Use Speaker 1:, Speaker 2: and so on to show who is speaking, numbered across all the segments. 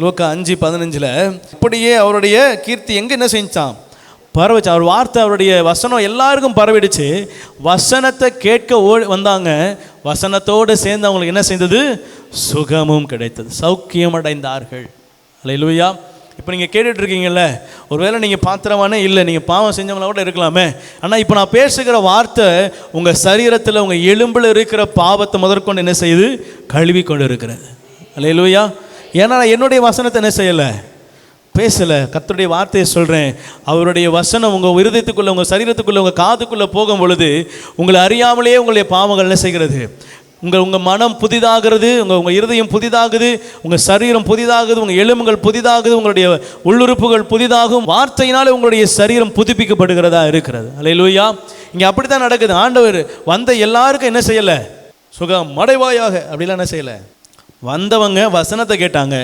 Speaker 1: லூக்கா 5:15 அப்படியே அவருடைய கீர்த்தி எங்க என்ன செஞ்சான், பரவச்சு. அவர் வார்த்தை, அவருடைய வசனம் எல்லாருக்கும் பரவிடுச்சு. வசனத்தை கேட்க வந்தாங்க. வசனத்தோடு சேர்ந்து அவங்களுக்கு என்ன செய்தது, சுகமும் கிடைத்தது, சௌக்கியம் அடைந்தார்கள். அல்லேலூயா. இப்போ நீங்கள் கேட்டுட்டு இருக்கீங்கல்ல, ஒருவேளை நீங்கள் பாத்திரமானே இல்லை, நீங்கள் பாவம் செஞ்சவங்களா கூட இருக்கலாமே. ஆனால் இப்போ நான் பேசுகிற வார்த்தை உங்கள் சரீரத்தில், உங்கள் எலும்பில் இருக்கிற பாவத்தை முதற்கொண்டு என்ன செய்யுது, கழுவி கொண்டு இருக்கிறது. அல்லேலூயா. ஏன்னா என்னுடைய வசனத்தை என்ன செய்யலை, பேசலை, கர்த்தருடைய வார்த்தையை சொல்கிறேன். அவருடைய வசனம் உங்கள் இருதயத்துக்குள்ளே, உங்கள் சரீரத்துக்குள்ளே, உங்கள் காதுக்குள்ளே போகும் பொழுது உங்களை அறியாமலேயே உங்களுடைய பாவங்கள் என்ன செய்கிறது, உங்கள் மனம் புதிதாகிறது, உங்கள் இருதயம் புதிதாகுது, உங்கள் சரீரம் புதிதாகுது, உங்கள் எலும்புகள் புதிதாகுது, உங்களுடைய உள்ளுறுப்புகள் புதிதாகும். வார்த்தையினாலே உங்களுடைய சரீரம் புதுப்பிக்கப்படுகிறதா இருக்கிறது. அல்லேலூயா. இங்கே அப்படி தான் நடக்குது. ஆண்டவர் வந்த எல்லாருக்கும் என்ன செய்யலை, சுகம் அடைவாயாக அப்படிலாம் என்ன செய்யலை. வந்தவங்க வசனத்தை கேட்டாங்க,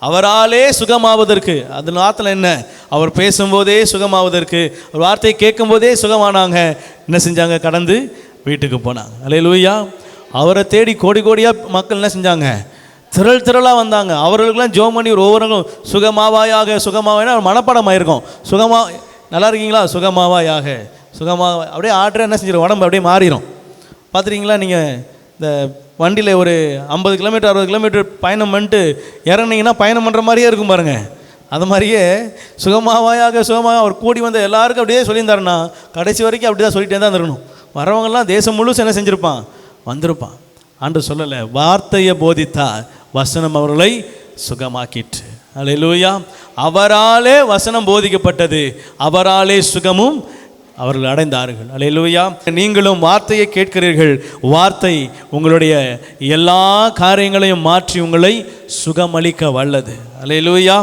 Speaker 1: அவராலே சுகமாவதற்கு. அது நாத்தில் என்ன, அவர் பேசும்போதே சுகமாவதற்கு, ஒரு வார்த்தையை கேட்கும் போதே சுகமானாங்க. என்ன செஞ்சாங்க, கடந்து வீட்டுக்கு போனாங்க. அல்லேலூயா. அவரை தேடி கோடி கோடியாக மக்கள் என்ன செஞ்சாங்க, திரளாக வந்தாங்க. அவர்களுக்கெல்லாம் ஜோம் பண்ணி ஒவ்வொருவரும் சுகமாவாயாக, சுகமாவாக மனப்பாடம் ஆயிருக்கும். சுகமா, நல்லா இருக்கீங்களா, சுகமாவாயாக, சுகமாக அப்படியே ஆர்டர் என்ன செஞ்சிடும், உடம்பு அப்படியே மாறிடும். பார்த்துருக்கீங்களா நீங்கள், இந்த வண்டியில் ஒரு 50 கிலோமீட்டர் 60 கிலோமீட்டர் பயணம் பண்ணிட்டு இறங்கினீங்கன்னா பயணம் பண்ணுற மாதிரியே இருக்கும் பாருங்கள். அது மாதிரியே சுகமாவாயாக, சுகமாக அவர் கூடி வந்த எல்லாருக்கும் அப்படியே சொல்லியிருந்தாருன்னா கடைசி வரைக்கும் அப்படி தான் சொல்லிகிட்டே தான் இருக்கணும். வரவங்கெல்லாம் தேசம் முழுசும் என்ன செஞ்சுருப்பான், வந்திருப்பான். ஆண்டவர் சொல்லலை, வார்த்தையை போதித்தார், வசனம் அவர்களை சுகமாக்கிற்று. அல்லேலூயா. அவராலே வசனம் போதிக்கப்பட்டது, அவராலே சுகமும் அவர்கள் அடைந்தார்கள். அல்லேலூயா. நீங்களும் வார்த்தையை கேட்கிறீர்கள். வார்த்தை உங்களுடைய எல்லா காரியங்களையும் மாற்றி உங்களை சுகமளிக்க வல்லது. அல்லேலூயா.